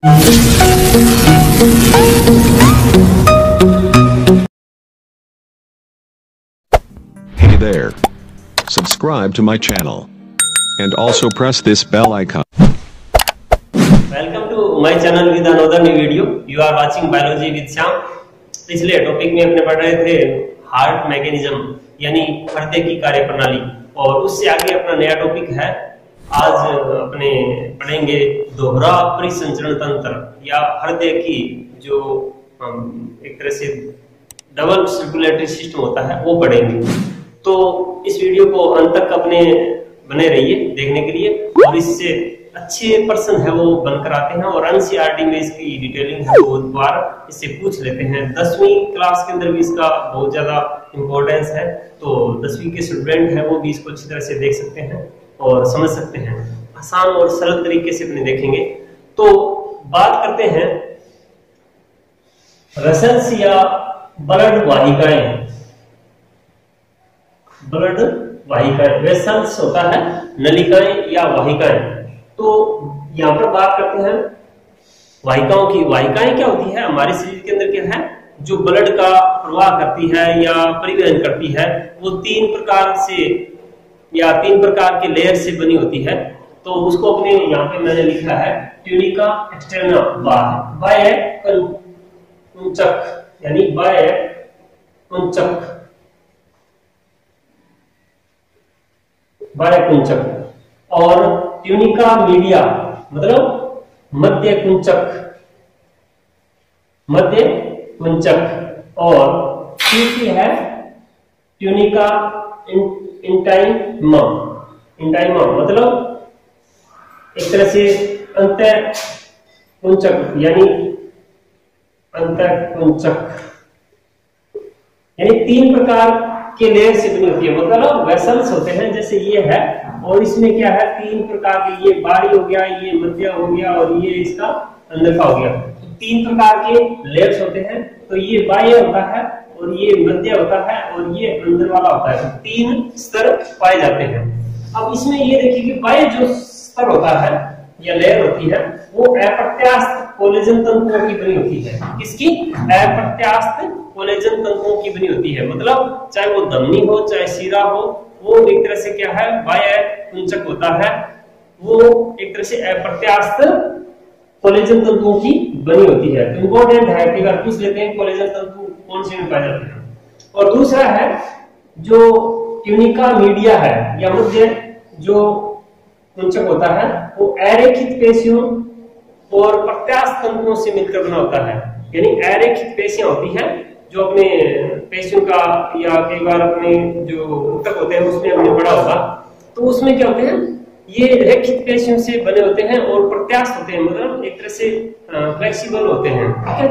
Hey there. Subscribe to my channel. And also press this bell icon. Welcome to my channel with another new video. You are watching Biology with Shyam. पिछले topic में अपने पढ़ रहे थे heart mechanism यानी हृदय की कार्यप्रणाली, और उससे आगे अपना नया टॉपिक है। आज अपने पढ़ेंगे दोहरा परिसंचरण तंत्र या हृदय की जो एक तरह से डबल सर्कुलेटरी सिस्टम होता है वो पढ़ेंगे। तो इस वीडियो को अंत तक अपने बने रहिए देखने के लिए, और इससे अच्छे पर्सन है वो बनकर आते हैं और एनसीईआरटी में इसकी डिटेलिंग है वो द्वारा इससे पूछ लेते हैं। 10वीं क्लास के अंदर भी इसका बहुत ज्यादा इम्पोर्टेंस है, तो 10वीं के स्टूडेंट है वो भी इसको अच्छी तरह से देख सकते हैं और समझ सकते हैं। आसान और सरल तरीके से अपने देखेंगे। तो बात करते हैं वेसल्स या ब्लड वाहिकाएं। ब्लड वाहिकाएं, वेसल्स होता है नलिकाएं या वाहिकाएं। तो यहां पर बात करते हैं वाहिकाओं की। वाहिकाएं क्या होती है? हमारे शरीर के अंदर क्या है जो ब्लड का प्रवाह करती है या परिवहन करती है, वो तीन प्रकार से या तीन प्रकार के लेयर से बनी होती है। तो उसको अपने यहाँ पे मैंने लिखा है ट्यूनिका एक्सटर्ना, बाह्य कुंचक यानी बाह्य कुंचक, बाह्य कुंचक, और ट्यूनिका मीडिया मतलब मध्य कुंचक, मध्य कुंचक, और तीसरी है ट्यूनिका इंटाइमा, इंटाइमा मतलब एक तरह से अंत कुंचक यानी अंत कुंचक, यानी तीन प्रकार के लेयर से बनी होती है। मतलब वेसल्स होते हैं जैसे ये है, और इसमें क्या है तीन प्रकार के, ये बाहरी हो गया, ये मध्य हो गया, और ये इसका अंदर का हो गया। तो तीन प्रकार के लेयर्स होते हैं। तो ये बाह्य होता है, और ये मध्य होता है, और ये अंदर वाला होता है। तो तीन स्तर पाए जाते हैं। अब इसमें ये देखिए कि बाह्य जो स्तर होता है या लेयर होती है वो अप्रत्यास्थ कोलेजन तंतुओं की बनी होती है। किसकी? अप्रत्यास्थ कोलेजन तंतुओं की बनी होती है। मतलब चाहे वो धमनी हो चाहे शिरा हो, वो एक तरह से क्या है बाह्य कुंचक होता है, वो एक तरह से अप्रत्यास्थ कोलेजन तंतुओं की बनी होती है। तो इंपॉर्टेंट है, कई बार पूछ लेते हैं कोलेजन तंतु कौन से में पाए जाते हैं। और दूसरा है जो ट्यूनिका मीडिया है या मध्य जो कुंचक होता है, वो अरेखित पेशियों और प्रत्यास्थ तंतुओं से मिलकर बना होता है। यानी अरेखित पेशियां होती है जो अपने पेशियों का या कई बार अपने जो ऊतक होते हैं उसमें हमने पढ़ा होगा, तो उसमें क्या होते हैं ये रेखित पेशियों से बने होते हैं और प्रत्यास्थ होते हैं, मतलब एक तरह से फ्लेक्सिबल होते हैं। ठीक है।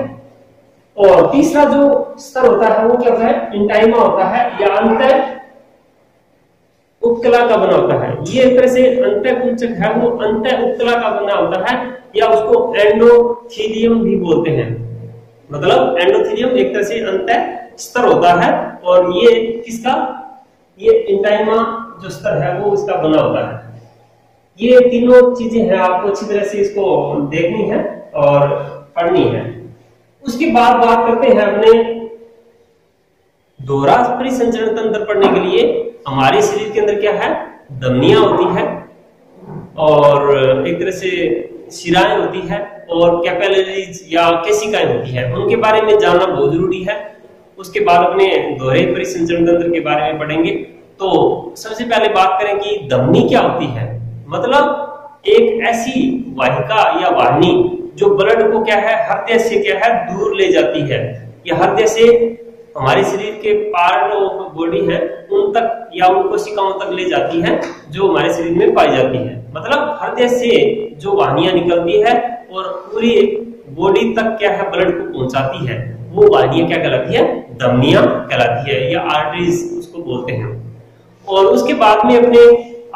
और तीसरा जो स्तर होता है वो क्या होता है? इंटाइमा होता है या अंत उपकला का बना होता है। ये एक तरह से अंत कुंचक है, वो अंत उपकला का बना होता है, या उसको एंडोथीलियम भी बोलते हैं। मतलब एंडोथीलियम एक तरह से अंत स्तर होता है, और ये किसका? ये इंटाइमा जो स्तर है वो इसका बना होता है। ये तीनों चीजें हैं, आपको अच्छी तरह से इसको देखनी है और पढ़नी है। उसके बाद बात करते हैं अपने दोहरा परिसंचरण तंत्र पढ़ने के लिए। हमारे शरीर के अंदर क्या है? धमनियां होती है, और एक तरह से शिराएं होती है, और कैपिलरीज या केशिकाएं होती है। उनके बारे में जानना बहुत जरूरी है। उसके बाद अपने दोहरे परिसंचरण तंत्र के बारे में पढ़ेंगे। तो सबसे पहले बात करें कि धमनी क्या होती है। मतलब एक ऐसी वाहिका या वाहिनी जो ब्लड को क्या है हृदय से क्या है दूर ले जाती है, या हृदय से हमारे शरीर के पार्ट ऑफ बॉडी है उन तक या उन कोशिकाओं तक ले जाती है जो हमारे शरीर में पाई जाती है। मतलब हृदय से जो वाहिनियां निकलती है और पूरी बॉडी तक क्या है ब्लड को पहुंचाती है, वो वाहिनियां क्या कहलाती है? धमनियां कहलाती है, या आर्टरीज उसको बोलते हैं। और उसके बाद में अपने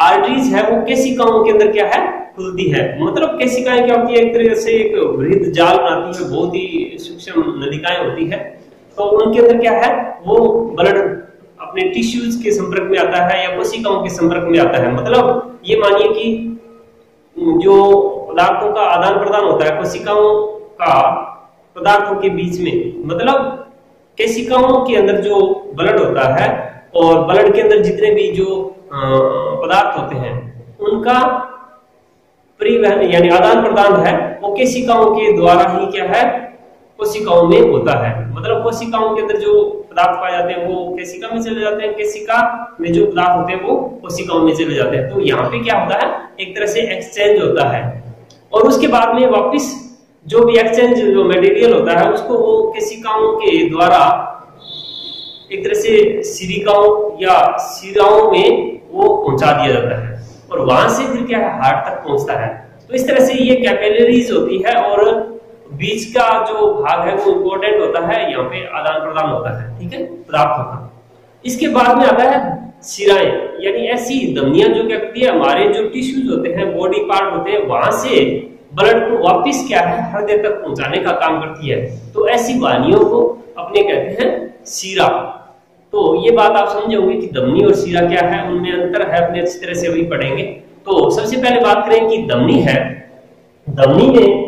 आर्टरीज है वो केशिकाओं के अंदर क्या है खुलती है। मतलब केशिकाएं क्या होती है? एक तरह से एक वृहद जाल बनाती है, बहुत ही सूक्ष्म नलिकाएं होती है। तो उनके अंदर क्या है वो ब्लड अपने टिश्यूज के संपर्क में आता है या कोशिकाओं के संपर्क में आता है। मतलब ये मानिए कि जो पदार्थों का आदान प्रदान होता है कोशिकाओं का पदार्थों के बीच में, मतलब कोशिकाओं के अंदर जो ब्लड होता है और ब्लड के अंदर जितने भी जो पदार्थ होते हैं उनका परिवहन यानी आदान प्रदान है वो कोशिकाओं के द्वारा ही क्या है कोशिकाओं में होता है। मतलब कोशिकाओं के अंदर जो पदार्थ पाए जाते हैं वो कोशिका में चले जाते हैं, कोशिका में जो पदार्थ होते हैं वो कोशिकाओं में चले जाते हैं। तो यहाँ पे क्या होता है, एक तरह से एक्सचेंज होता है और उसके बाद में वापस जो भी एक्सचेंज जो मटेरियल होता है उसको वो कोशिकाओं के द्वारा एक तरह से सिरिकाओं या शिराओं में वो पहुंचा दिया जाता है और वहां से फिर क्या है हार्ट तक पहुंचता है। तो इस तरह से ये कैपिलरीज होती है और बीच का जो भाग है वो इम्पोर्टेंट होता है, यहाँ पे आदान प्रदान होता है, ठीक है, पदार्थों का। इसके बाद में आता है शिराएं, यानी ऐसी धमनियां जो क्या करती है हमारे जो टिश्यूज होते हैं बॉडी पार्ट होते हैं वहां से ब्लड को वापस क्या है हृदय तक पहुंचाने का काम करती है। तो ऐसी वाहिनियों को अपने कहते हैं शिरा। तो ये बात आप समझे होंगे कि धमनी और शिरा क्या है, उनमें अंतर है, अपने अच्छी तरह से अभी पढ़ेंगे। तो सबसे पहले बात करें कि धमनी है, धमनी में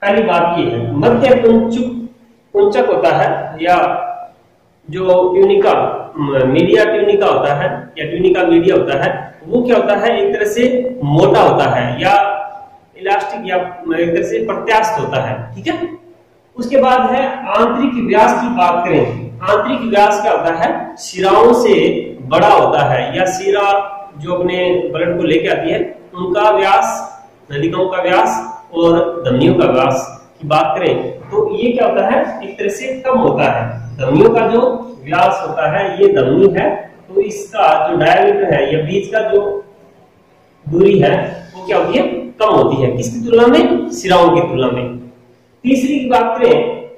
पहली बात ये है मध्य कुंचक होता है या जो ट्यूनिका मीडिया ट्यूनिका होता है या ट्यूनिका मीडिया होता है वो क्या होता है एक तरह से मोटा होता है या इलास्टिक या एक तरह से प्रत्यास्थ होता है, ठीक है। उसके बाद है आंतरिक व्यास की बात करें, आंतरिक व्यास क्या होता है शिराओं से बड़ा होता है या शिरा जो अपने ब्लड को लेके आती है उनका व्यास, नलिकाओं का व्यास और धमनियों का व्यास की बात करें तो ये क्या होता है एक तरह से कम होता है। धमनियों का जो व्यास होता है ये धमनी है तो इसका जो डायमीटर है या बीच का जो दूरी है वो क्या होती है कम होती है, किसकी तुलना में, शिराओं की तुलना में। तीसरी की बात करें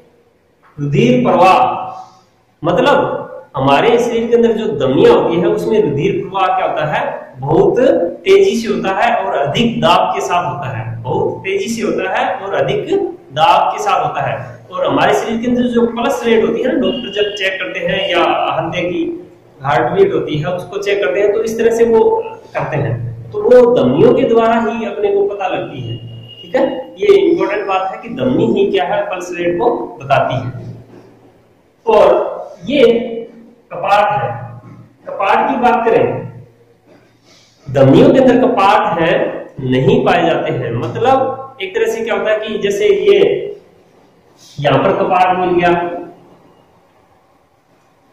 रुधिर प्रवाह, मतलब हमारे शरीर के अंदर जो धमनियां होती है उसमें रुधिर प्रवाह क्या होता है बहुत तेजी से होता है और अधिक दाब के साथ होता है, बहुत तेजी से होता है और अधिक दाब के साथ होता है। और हमारे शरीर के अंदर जो पल्स रेट होती है ना, डॉक्टर जब चेक करते हैं या हृदय की हार्ट बीट होती है उसको चेक करते हैं तो इस तरह से वो करते हैं, तो वो धमनियों के द्वारा ही अपने को पता लगती है, ठीक है। ये इंपॉर्टेंट बात है कि धमनी ही क्या है पल्स रेट को बताती है। और ये कपाट है, कपाट की बात करें धमनियों के अंदर कपाट है नहीं पाए जाते हैं, मतलब एक तरह से क्या होता है कि जैसे ये यहां पर कपाट मिल गया,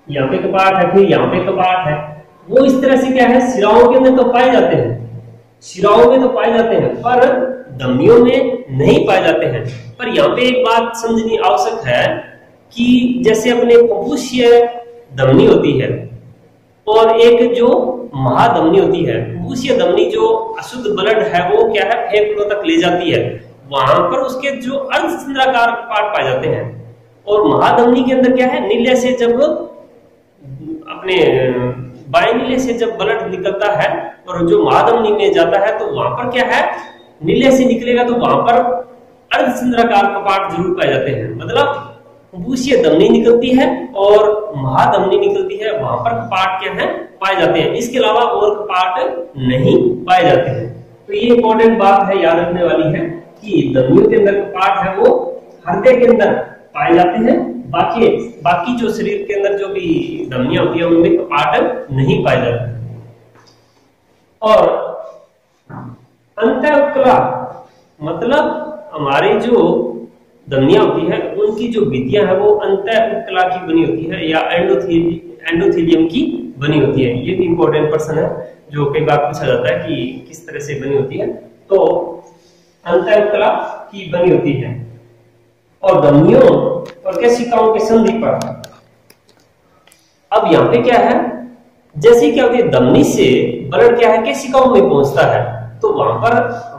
यहाँ पे कपाट है, फिर यहाँ पे कपाट है, वो इस तरह से क्या है शिराओं के अंदर तो पाए जाते हैं, शिराओं में तो पाए जाते हैं पर धमनियों में नहीं पाए जाते हैं। पर यहाँ पे एक बात समझनी आवश्यक है कि जैसे अपने पपुष्य धमनी होती है और एक जो महाधमनी होती है, पपुष्य धमनी जो अशुद्ध ब्लड है वो क्या है फेफड़ों तक ले जाती है, वहां पर उसके जो अर्धचंद्राकार कपाट पाए जाते हैं। और महाधमनी के अंदर क्या है नीले से जब अपने बाएं नीले से जब ब्लड निकलता है और जो महाधमनी में जाता है तो वहां पर क्या है नीले से निकलेगा तो वहां पर अर्धचंद्राकार कपाट जरूर पाए जाते हैं, मतलब पपुष्य धमनी निकलती है और महाधमनी निकलती है, वहां पर कपाट क्या है पाए जाते हैं, इसके अलावा और कपाट नहीं पाए जाते हैं। तो ये इंपॉर्टेंट बात है याद रखने वाली है कि धमनियों के अंदर कपाट है वो हृदय के अंदर पाए जाते हैं, बाकी जो शरीर के अंदर जो भी धमनियां होती है उनमें कपाट नहीं पाए जाते। और अंतःकला मतलब हमारी जो धमनियां होती है उनकी जो भित्तियां है वो अंतःकला की बनी होती है या एंडोथेलियम की बनी होती है। ये भी इंपॉर्टेंट प्रश्न है जो कई बार पूछा जाता है कि किस तरह से बनी होती है, तो अंतःकला की बनी होती है। और धमनियों और कोशिकाओं के संधि पर अब यहाँ पे क्या है जैसे क्या होती है धमनी से ब्लड क्या है कोशिकाओं में पहुंचता है तो वहां पर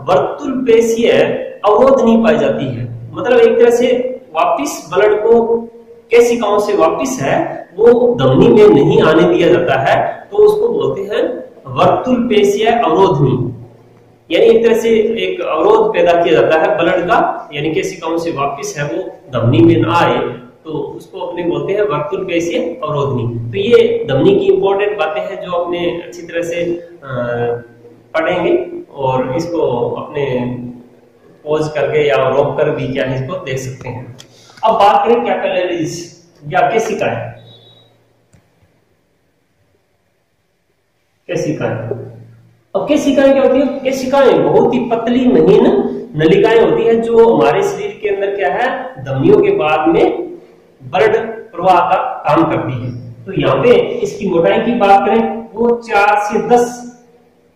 वर्तुल पेशीय अवरोध नहीं पाई जाती है, मतलब एक तरह से वापिस ब्लड को कोशिकाओं से वापिस है वो धमनी में नहीं आने दिया जाता है, तो उसको बोलते हैं वर्तुल पेशीय अवरोधनी, यानी एक तरह से एक अवरोध पैदा किया जाता है ब्लड का, यानी कोशिकाओं से वापिस है वो धमनी में ना आए तो उसको अपने बोलते हैं वर्तुल पेशीय अवरोधनी। तो ये धमनी की इंपॉर्टेंट बातें हैं जो अपने अच्छी तरह से पढ़ेंगे और इसको अपने पॉज करके या रोक कर भी क्या है इसको देख सकते हैं। अब बात करें कैपिलरीज या केशिकाएं। अब केशिकाएं क्या होती है? केशिकाएं बहुत ही पतली महीन नलिकाएं होती है जो हमारे शरीर के अंदर क्या है, धमनियों के बाद में ब्लड प्रवाह का काम करती है। तो यहाँ पे इसकी मोटाई की बात करें वो 4 से 10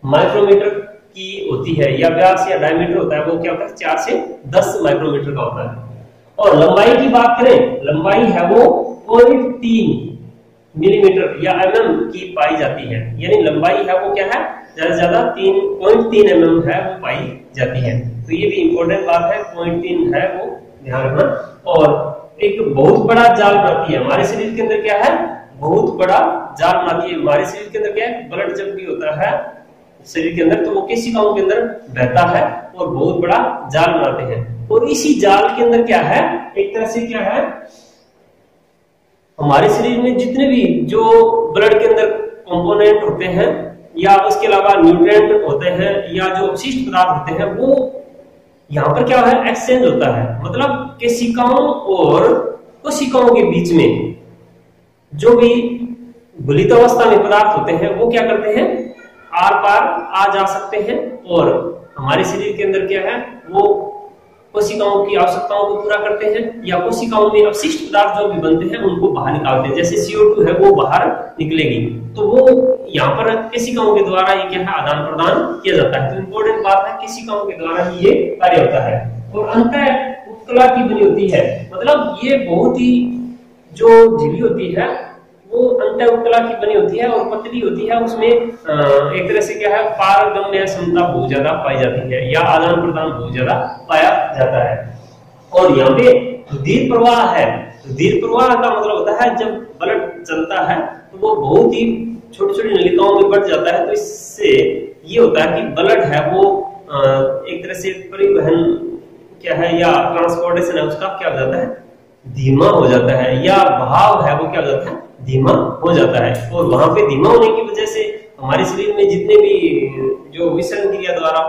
माइक्रोमीटर की होती है, या व्यास या डायमीटर होता है वो क्या होता है 4 से 10 माइक्रोमीटर का होता है। और लंबाई की बात करें, लंबाई है वो 0.3 मिलीमीटर या mm की पाई जाती है, यानी लंबाई है वो क्या है ज्यादा से ज्यादा 3.3 mm है वो पाई जाती है। तो ये भी इंपॉर्टेंट बात है, 0.3 है वो ध्यान रखना। और एक बहुत बड़ा जाल बनाती है हमारे शरीर के अंदर, क्या है बहुत बड़ा जाल बनाती है हमारे शरीर के अंदर। क्या है, ब्लड जब भी होता है शरीर के अंदर तो वो केशिकाओं के अंदर बहता है और बहुत बड़ा जाल बनाते हैं। और इसी जाल के अंदर क्या है, एक तरह से क्या है हमारे शरीर में जितने भी जो ब्लड के अंदर कंपोनेंट होते हैं या उसके अलावा न्यूट्रिएंट होते हैं या जो अवशिष्ट पदार्थ होते हैं वो यहाँ पर क्या है एक्सचेंज होता है। मतलब केशिकाओं और कोशिकाओं के बीच में जो भी गलित अवस्था में पदार्थ होते हैं वो क्या करते हैं आर पार आ जा सकते हैं और हमारे शरीर के अंदर क्या है वो कोशिकाओं की आवश्यकताओं को पूरा करते हैं, या कोशिकाओं में अवशिष्ट पदार्थ जो भी बनते हैं उनको बाहर निकालते हैं। जैसे CO2 है वो बाहर निकलेगी तो वो यहाँ पर केशिकाओं के द्वारा ये क्या है आदान प्रदान किया जाता है। तो इम्पोर्टेंट बात है केशिकाओं के द्वारा ही ये कार्य होता है। और अंतः उपकला की बनी होती है, मतलब ये बहुत ही जो झिल्ली होती है वो अंतः उपकला की बनी होती है और पतली होती है। उसमें एक तरह से क्या है पारगम्य क्षमता बहुत ज्यादा पाई जाती है या आदान प्रदान बहुत ज्यादा पाया जाता है। और यहाँ पे रुधिर प्रवाह है, रुधिर प्रवाह का मतलब होता है जब ब्लड चलता है तो वो बहुत ही छोटी छोटी नलिकाओं में बढ़ जाता है। तो इससे ये होता है कि ब्लड है वो एक तरह से परिवहन क्या है या ट्रांसपोर्टेशन है उसका क्या हो जाता है धीमा हो जाता है, या बहाव है वो क्या हो जाता है धीमा हो जाता है। और वहां पे धीमा होने की वजह से हमारे शरीर में जितने भी जो विसरण क्रिया द्वारा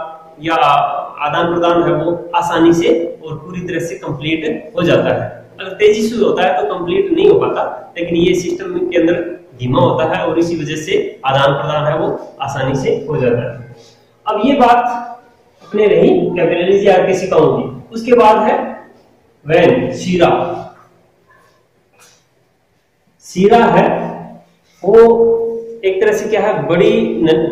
या आदान प्रदान है वो आसानी से और पूरी तरह से कंप्लीट हो जाता है। अगर तेजी से होता है तो कंप्लीट नहीं हो पाता, लेकिन ये सिस्टम के अंदर धीमा होता है और इसी वजह से आदान प्रदान है वो आसानी से हो जाता है। अब ये बात अपने रही कैपिलरीज या केशिकाओं की। उसके बाद है वेन, शीरा। शीरा है वो एक तरह से क्या है बड़ी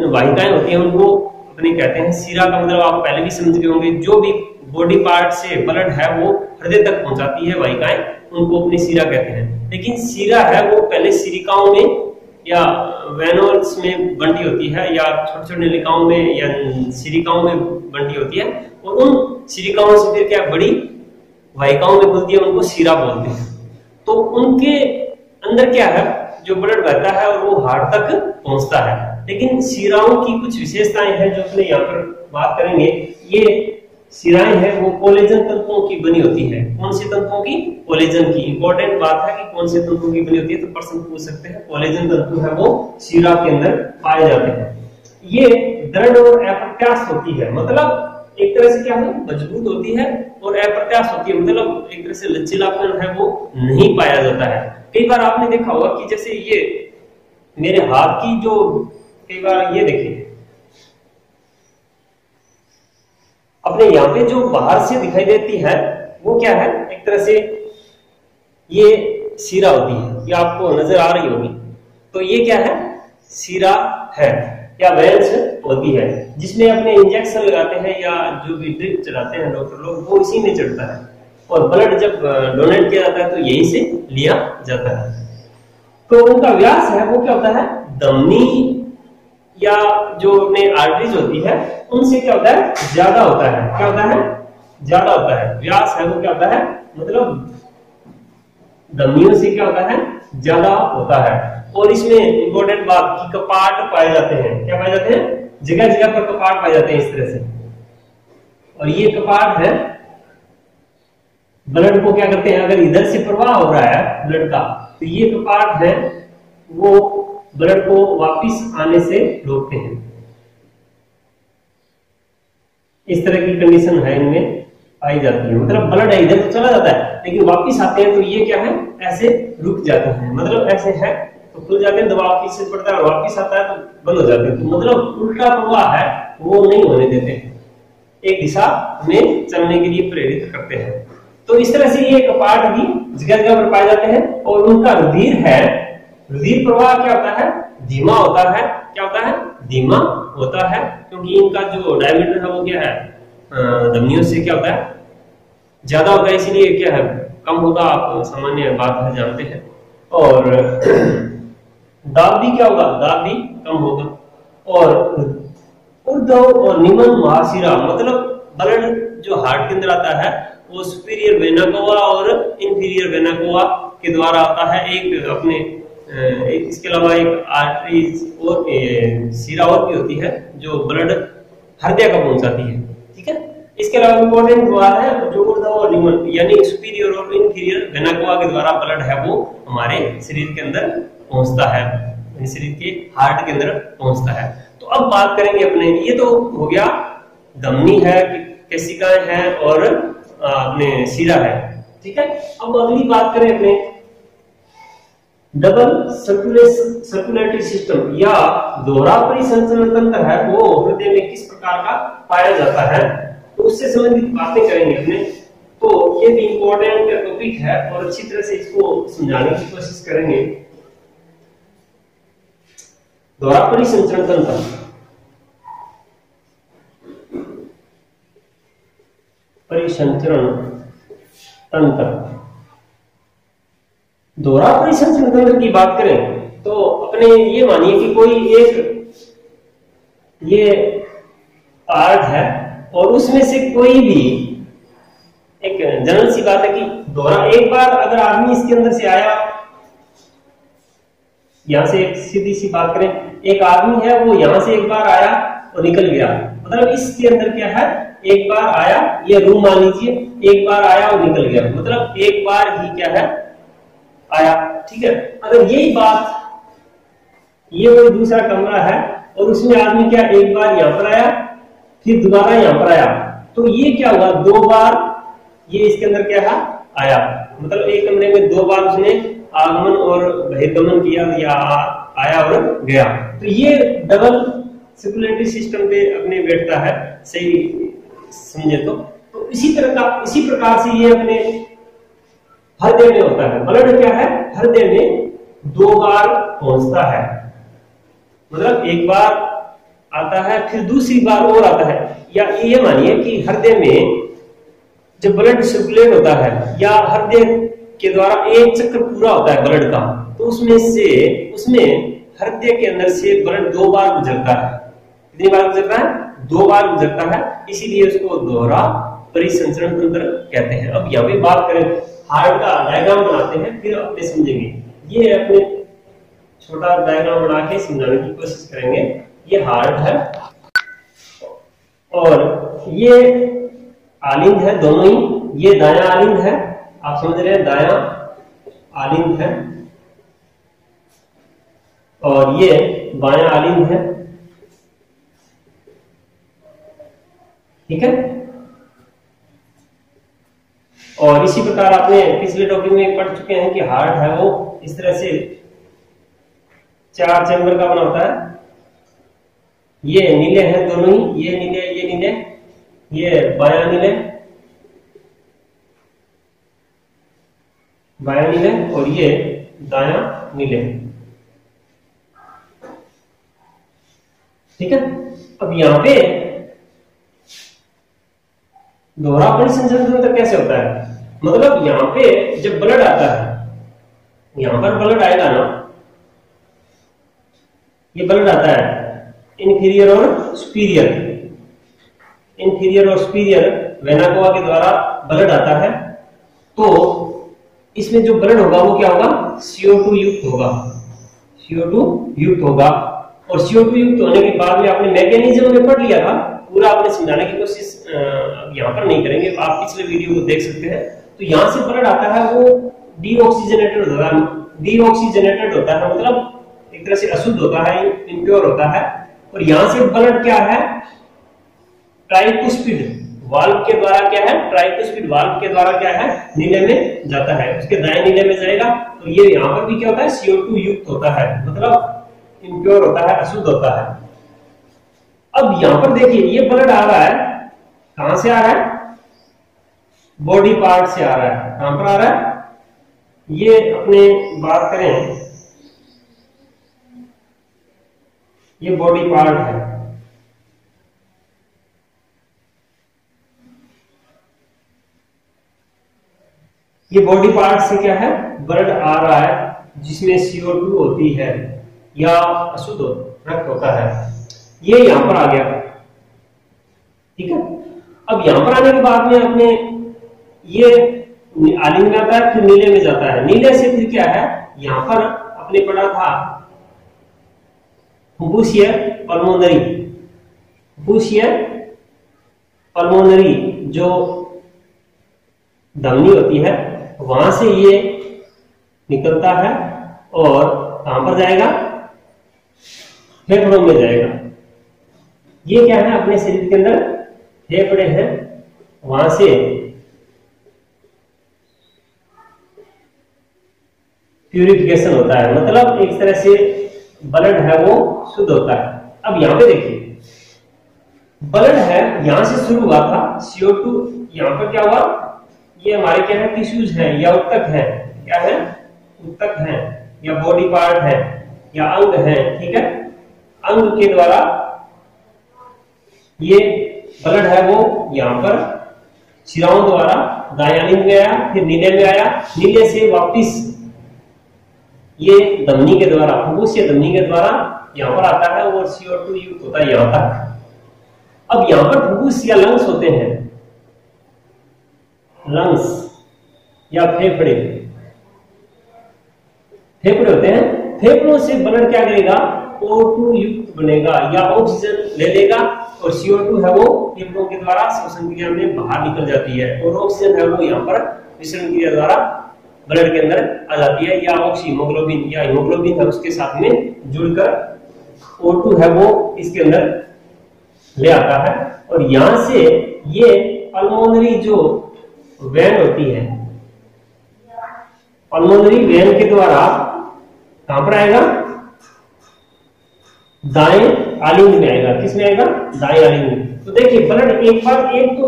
वाहिकाएं होती हैं उनको अपने कहते हैं। शीरा का मतलब आप पहले भी समझ गए होंगे, जो भी बॉडी पार्ट से ब्लड है वो हृदय तक पहुंचाती है वाहिकाएं, उनको अपनी शीरा कहते हैं। लेकिन शीरा है वो पहले सिरिकाओं में या वेनोल्स में बंटी होती है या छोटे छोटे नलिकाओं में या सिरिकाओं में बंटी होती है, और उन सिरिकाओं से फिर क्या बड़ी वाहिकाओं में खुलती है, उनको शीरा बोलते हैं। तो उनके अंदर क्या है जो ब्लड बहता है और वो हार्ट तक पहुंचता है। लेकिन शीराओं की कुछ विशेषताएं हैं जो अपने यहाँ पर बात करेंगे। ये शीराएं हैं वो कोलेजन तंतुओं की बनी होती है। कौन से तंतुओं की? कोलेजन की। इंपॉर्टेंट बात है कि कौन से तंतुओं की बनी होती है, तो प्रश्न पूछ सकते हैं। कोलेजन तंतु है वो शीरा के अंदर पाए जाते हैं। ये दृढ़ और अप्रत्यास्थ होती है, मतलब एक तरह से क्या है मजबूत होती है और अप्रत्यास्थ होती है, मतलब एक तरह से लचीलापन है वो नहीं पाया जाता है। कई बार आपने देखा होगा कि जैसे ये मेरे हाथ की जो कई बार ये देखिए अपने यहाँ पे जो बाहर से दिखाई देती है वो क्या है एक तरह से ये शीरा होती है, ये आपको नजर आ रही होगी। तो ये क्या है शीरा है या वेंस होती है, जिसमें अपने इंजेक्शन लगाते हैं या जो भी ड्रिप चलाते हैं डॉक्टर लोग वो इसी में चढ़ता है, और ब्लड जब डोनेट किया जाता है तो यहीं से लिया जाता है। तो उनका व्यास है वो क्या होता है धमनी या जो अपने आर्टरीज होती है उनसे क्या होता है ज्यादा होता है। क्या होता है ज्यादा होता है। व्यास है वो क्या होता है मतलब धमनियों से क्या होता है ज्यादा होता है। और इसमें इंपॉर्टेंट बात की कपाट पाए जाते हैं। क्या पाए जाते हैं? जगह जगह पर कपाट पाए जाते हैं इस तरह से। और ये कपाट है ब्लड को क्या करते हैं, अगर इधर से प्रवाह हो रहा है ब्लड का तो ये कपाट है वो ब्लड को वापिस आने से रोकते हैं। इस तरह की कंडीशन है इनमें पाई जाती है। मतलब ब्लड है इधर तो चला जाता है लेकिन वापिस आते हैं तो ये क्या है, ऐसे रुक जाते हैं। मतलब ऐसे है तो खुल जाते हैं, दबाव पीछे पड़ता है और वापिस आता है तो बंद हो जाते हैं। तो मतलब उल्टा प्रवाह है वो नहीं होने देते, एक दिशा में चलने के लिए प्रेरित करते हैं। तो इस तरह से ये कपाट भी जगह जगह पर पाए जाते हैं। और उनका रुधिर है, रुधिर प्रवाह क्या होता है, धीमा होता है। क्या होता है, धीमा होता है, क्योंकि इनका जो डायमीटर है वो क्या है, धमनियों से क्या होता है, ज्यादा होता है, इसलिए क्या है कम होगा, आप सामान्य बात है जानते हैं। और दाब भी क्या होगा, दाब भी कम होगा। और ऊर्ध्व और निम्न महाशिरा, मतलब ब्लड जो हार्ट के अंदर आता है वो सुपीरियर वेना कोवा और इंफीरियर वेना कोवा के द्वारा आता है। एक अपने इसके अलावा एक आर्टरीज और शिरा और भी होती है जो ब्लड हृदय को पहुंचाती है। ठीक है, इसके अलावा इंपॉर्टेंट द्वार है जो ऊर्ध्व और निम्न यानी सुपीरियर और इंफीरियर वेना कोवा के द्वारा ब्लड है वो हमारे शरीर के अंदर पहुंचता है, शरीर के हार्ट के अंदर पहुंचता है। तो अब बात करेंगे अपने, ये तो हो गया धमनी है, केशिकाएं हैं और अपने शिरा है। ठीक है, अब अगली बात करें अपने डबल सर्कुलेटरी सिस्टम या दोहरा परिसंचरण तंत्र है वो हृदय में किस प्रकार का पाया जाता है, तो उससे संबंधित बातें करेंगे अपने। तो ये भी इंपॉर्टेंट टॉपिक है और अच्छी तरह से इसको समझाने की कोशिश करेंगे। दोहरा परिसंचरण तंत्र, परिसंचरण तंत्र, दोहरा परिसंचरण तंत्र की बात करें तो अपने ये मानिए कि कोई एक ये पार्ट है और उसमें से कोई भी एक जनरल सी बात है कि दोहरा, एक बार अगर आदमी इसके अंदर से आया, यहां से एक सीधी सी बात करें, एक आदमी है वो यहां से एक बार आया और निकल गया, मतलब इसके अंदर क्या है, एक बार आया, ये रूम मान लीजिए, एक बार आया और निकल गया, मतलब एक बार ही क्या है आया। ठीक है, अगर यही बात, ये कोई दूसरा कमरा है और उसमें आदमी क्या एक बार यहां पर आया फिर दोबारा यहां पर आया, तो ये क्या हुआ, दो बार ये इसके अंदर क्या है आया, मतलब एक कमरे में दो बार उसने आगमन और बहिर्गमन किया या आया और गया। तो ये डबल सर्कुलेटरी सिस्टम पे अपने बैठता है, सही समझे तो इसी प्रकार से ये अपने हृदय में होता है। ब्लड क्या है, हृदय में दो बार पहुंचता है, मतलब एक बार आता है फिर दूसरी बार और आता है। या ये मानिए कि हृदय में जब ब्लड सर्कुलेट होता है या हृदय के द्वारा एक चक्र पूरा होता है ब्लड का, तो उसमें हृदय के अंदर से ब्लड दो बार गुजरता है। कितनी बार गुजरता है, दो बार गुजरता है, इसीलिए उसको दोहरा परिसंचरण तंत्र कहते हैं। अब यहाँ पे बात करें, हार्ट का डायग्राम बनाते हैं फिर अपने समझेंगे। ये अपने छोटा डायग्राम बना के समझाने की कोशिश करेंगे। ये हार्ट है और ये आलिंद है, दोनों ही, ये दायां आलिंद है, आप समझ रहे हैं, दायां आलिंद है और ये बायां आलिंद है। ठीक है, और इसी प्रकार आपने पिछले टॉपिक में पढ़ चुके हैं कि हार्ट है वो इस तरह से चार चैम्बर का बना होता है। ये नीले हैं दोनों ही, ये नीले, ये नीले, ये बायां नीले, बायां नीले और ये दायां नीले। ठीक है, अब यहां पे दोहरा परिसंचरण तंत्र कैसे होता है, मतलब यहां पे जब ब्लड आता है, यहां पर ब्लड आएगा ना, ये ब्लड आता है इंफीरियर और सुपीरियर, इंफीरियर और सुपीरियर वेना कोवा के द्वारा ब्लड आता है। तो इसमें जो ब्लड होगा वो क्या होगा, CO2 युक्त होगा, CO2 युक्त होगा। और CO2 युक्त होने के बाद में आपने मैकेनिज्म में पढ़ लिया था, पूरा आपने समझाने की कोशिश यहाँ पर नहीं करेंगे, आप पिछले वीडियो को देख सकते हैं। तो यहाँ से ब्लड आता है वो डीऑक्सीजनेटेड होता है, डीऑक्सीजनेटेड होता है, मतलब एक तरह से अशुद्ध होता है, इम्प्योर होता है। और यहाँ से ब्लड क्या है, ट्राइकुस्पिड वाल्व के द्वारा क्या है, ट्राइकुस्पिड वाल्व के द्वारा क्या है, नीले में जाता है, उसके दाएं नीले में जाएगा। तो ये यहाँ पर भी क्या होता है, CO2 युक्त होता है, मतलब इम्प्योर होता है, अशुद्ध होता है। अब यहाँ पर देखिए ये ब्लड आ रहा है, कहां से आ रहा है, बॉडी पार्ट से आ रहा है। कहां पर आ रहा है, ये अपने बात करें, ये बॉडी पार्ट है, ये बॉडी पार्ट से क्या है, ब्लड आ रहा है, जिसमें CO2 होती है या अशुद्ध रक्त होता है। ये यहां पर आ गया, ठीक है। अब यहां पर आने के बाद में अपने ये आलिंग में आता है, फिर नीले में जाता है। नीले से फिर क्या है, यहां पर अपने पढ़ा था फुफ्फुसीय पल्मोनरी, फुफ्फुसीय पल्मोनरी जो धमनी होती है, वहां से ये निकलता है और कहां पर जाएगा, फेफड़ों में जाएगा। ये क्या है, अपने शरीर के अंदर फेफड़े हैं, वहां से प्यूरिफिकेशन होता है, मतलब एक तरह से ब्लड है वो शुद्ध होता है। अब यहां पे देखिए ब्लड है, यहां से शुरू हुआ था CO2, यहां पर क्या हुआ, ये हमारे क्या है, टिश्यूज है या उत्तक है, क्या है, उत्तक है या बॉडी पार्ट है या अंग है, ठीक है। अंग के द्वारा ये ब्लड है वो यहां पर शिराओं द्वारा दायां आलिंग में आया, फिर नीले में आया, नीले से वापिस ये धमनी के द्वारा, फुफ्फुसीय धमनी के द्वारा यहां पर आता है और CO2 युक्त होता है यहां तक। अब यहां पर फुफ्फुस या लंग्स होते हैं, लंग्स या फेफड़े, फेफड़े होते हैं। फेफड़ों से ब्लड क्या करेगा, O2 युक्त बनेगा या ऑक्सीजन ले लेगा, और CO2 है वो फेफड़ों के द्वारा श्वसन क्रिया में बाहर निकल जाती है, और ऑक्सीजन है वो यहाँ पर विसरण क्रिया द्वारा ब्लड के अंदर आ जाती है, या ऑक्सीहीमोग्लोबिन या हीमोग्लोबिन है उसके साथ में जुड़कर O2 है वो इसके अंदर ले आता है। और यहां से ये पल्मोनरी जो वेन होती है, पल्मोनरी वेन के द्वारा कहां पर आएगा, दाएं आलिंग में आएगा। किस में आएगा, दाएं आलिंग में। तो देखिए ब्लड एक बार, एक तो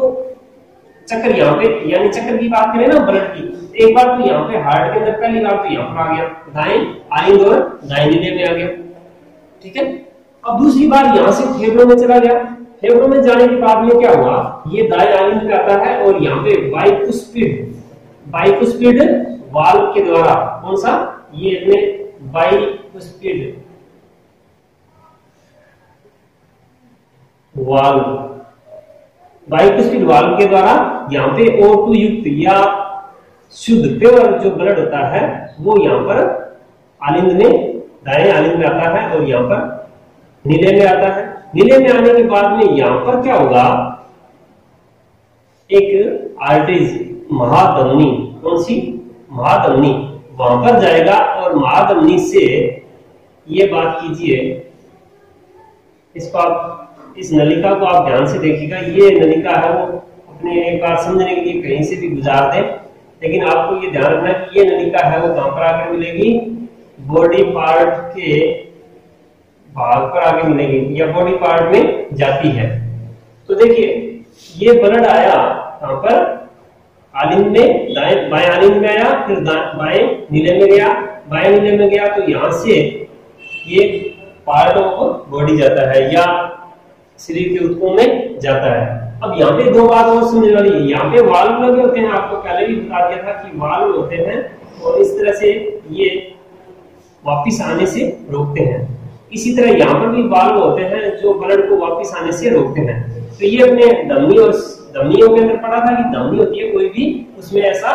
चक्कर यहाँ पे, यानी चक्कर की बात करें ना ब्लड की, एक बार तो यहाँ पे हार्ट के अंदर, पहली बार तो यहाँ पर आ गया दाएं आलिंग और दाएं नीले में आ गया, ठीक है। अब दूसरी बार यहां से फेफड़ों में चला गया, फेफड़ों में जाने के बाद में क्या हुआ, ये दाएं आलिंग में आता है और यहाँ पे बाइकुस्पिड, बाइकुस्पिड वाल्व के द्वारा, कौन सा, ये अपने बाइकुस्पिड वाल्व, बाइकुस्पिड वाल्व के द्वारा यहाँ पे O2 युक्त या शुद्ध प्योर जो ब्लड होता है वो यहाँ पर आलिंग में, दाएं आलिंग में आता है और यहाँ पर नीले में आता है। नीले में आने के बाद में यहाँ पर क्या होगा, एक आर्टरीज, महाधमनी, कौन सी, महाधमनी, वहां पर जाएगा और महाधमनी से, ये बात कीजिए, इस नलिका को आप ध्यान से देखिएगा, ये नलिका है वो अपने एक बार समझने के लिए कहीं से भी गुजार दें, लेकिन आपको ये ध्यान रखना कि ये नलिका है वो कहां पर आकर मिलेगी, बॉडी पार्ट के भाग पर आगे मिलेगी या बॉडी पार्ट में जाती है। तो देखिए ये ब्लड आया कहां पर, आलिंग में, दाएं बाएं आलिंग में आया, फिर बाएं नीले में गया, बाएं नीले में गया, तो यहां से ये पार्ट ऑफ बॉडी जाता है या शरीर के ऊतकों में जाता है। अब यहाँ पे दो बात और समझने वाली है, यहाँ पे वाल्व लगे होते हैं, आपको पहले भी बता दिया था कि वाल्व होते हैं और इस तरह से ये वापिस आने से रोकते हैं। इसी तरह यहाँ पर भी वाल्व होते हैं जो ब्लड को वापिस आने से रोकते हैं। तो ये अपने धमनी और धमनियों के अंदर पढ़ा था कि धमनी होती है कोई भी, उसमें ऐसा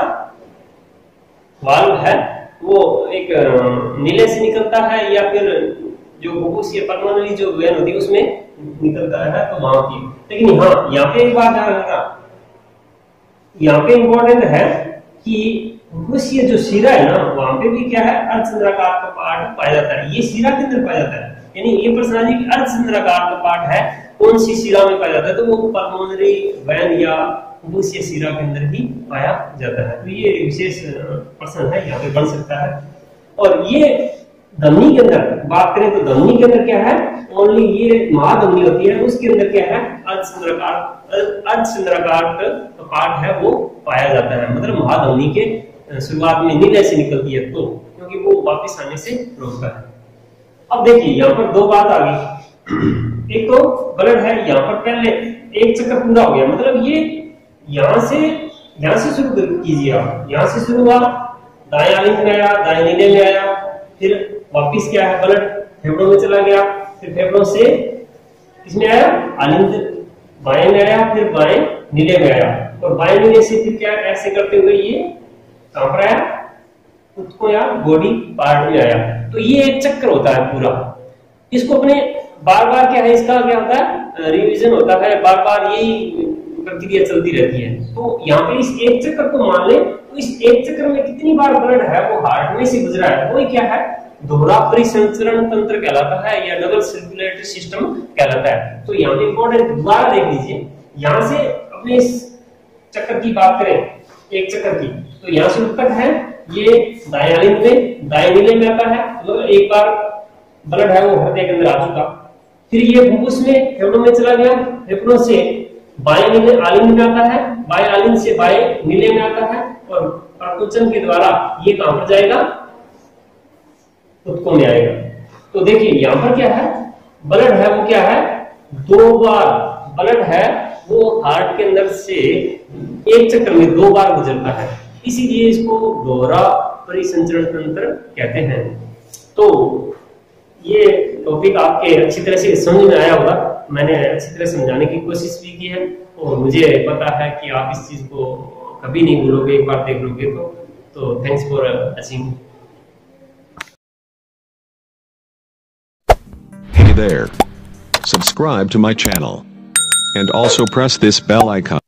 वाल्व है, वो एक नीले से निकलता है या फिर जो फुफ्फुसीय पल्मोनरी जो वेन होती है उसमें निकलता है, तो वहां की। लेकिन हाँ, यहाँ पे एक बात ध्यान रखना, यहाँ पे इंपॉर्टेंट है कि फुफ्फुसीय जो शिरा है ना, वहां पे भी क्या है, अर्धचंद्राकार का पार्ट पाया जाता है। ये शिरा के अंदर पाया जाता है, यानी ये पर्सनालिटी अर्धचंद्राकार का पार्ट है कौन सी शिरा में पाया जाता है, तो वो पल्मोनरी वेन या फुफ्फुसीय शिरा के अंदर ही पाया जाता है। तो ये विशेष प्रश्न है, यहाँ पे बन सकता है। और ये धमनी के अंदर बात करें तो धमनी के अंदर क्या है, ओनली ये महाधमनी होती है, उसके अंदर क्या है, अर्धचंद्राकार पार्ट है वो पाया जाता है। मतलब महाधमनी के शुरुआत में नीले से निकलती है, तो क्योंकि वो वापस आने से रोकता है। अब देखिए यहाँ पर दो बात आ गई, एक तो ब्लड है यहाँ पर पहले एक चक्कर पूरा हो गया, मतलब ये यहाँ से शुरू कीजिए आप, यहाँ से शुरू हुआ, दाएं आलिंद में आया, दाएं नीले में आया, फिर वापिस क्या है, ब्लड फेफड़ों में चला गया, फिर फेफड़ों से इसमें आया, आलिंद बाएं में आया, फिर बाएं नीले में आया, और बाएं नीले से फिर क्या ऐसे करते हुए ये कहां पर आया, उसको या बॉडी पार्ट में आया। तो ये एक चक्कर होता है पूरा। इसको अपने बार बार क्या है, इसका क्या होता है, रिवीजन होता है, बार बार यही प्रक्रिया चलती रहती है। तो यहाँ पे इस एक चक्कर को मान ले, तो इस एक चक्कर में कितनी बार ब्लड है वो हार्ट में से गुजरा है, वो क्या है, दोहरा परिसंचरण तंत्र कहलाता है या डबल सर्कुलेटरी सिस्टम कहलाता है। तो यहाँ पे इंपॉर्टेंट दोबारा देख लीजिए, यहाँ से अपने इस चक्कर की बात करें, एक चक्कर की, तो यहाँ से तक है, ये दाएं आलिंद में दाएं नीले में आता है, तो एक बार ब्लड है वो हृदय के अंदर आ चुका, फिर ये फुफ्फुस में फेफड़ों में चला गया, फेफड़ों से बाएं नीले आलिंद में आता है, बाएं आलिंद से बाएं नीले में आता है, और प्रकुंचन के द्वारा ये कहां पर जाएगा, ऊतकों में आएगा। तो देखिए यहाँ पर क्या है, ब्लड है वो क्या है, दो बार ब्लड है वो हार्ट के अंदर से एक चक्कर में दो बार गुजरता है, इसीलिए इसको दोहरा परिसंचरण तंत्र कहते हैं। तो ये टॉपिक आपके अच्छी तरह से समझ में आया होगा, मैंने अच्छी तरह समझाने की कोशिश भी की है, और मुझे पता है कि आप इस चीज को कभी नहीं भूलोगे, एक बार देख लोगे तो thanks for watching. Hey there. Subscribe to my channel. And also press this bell icon.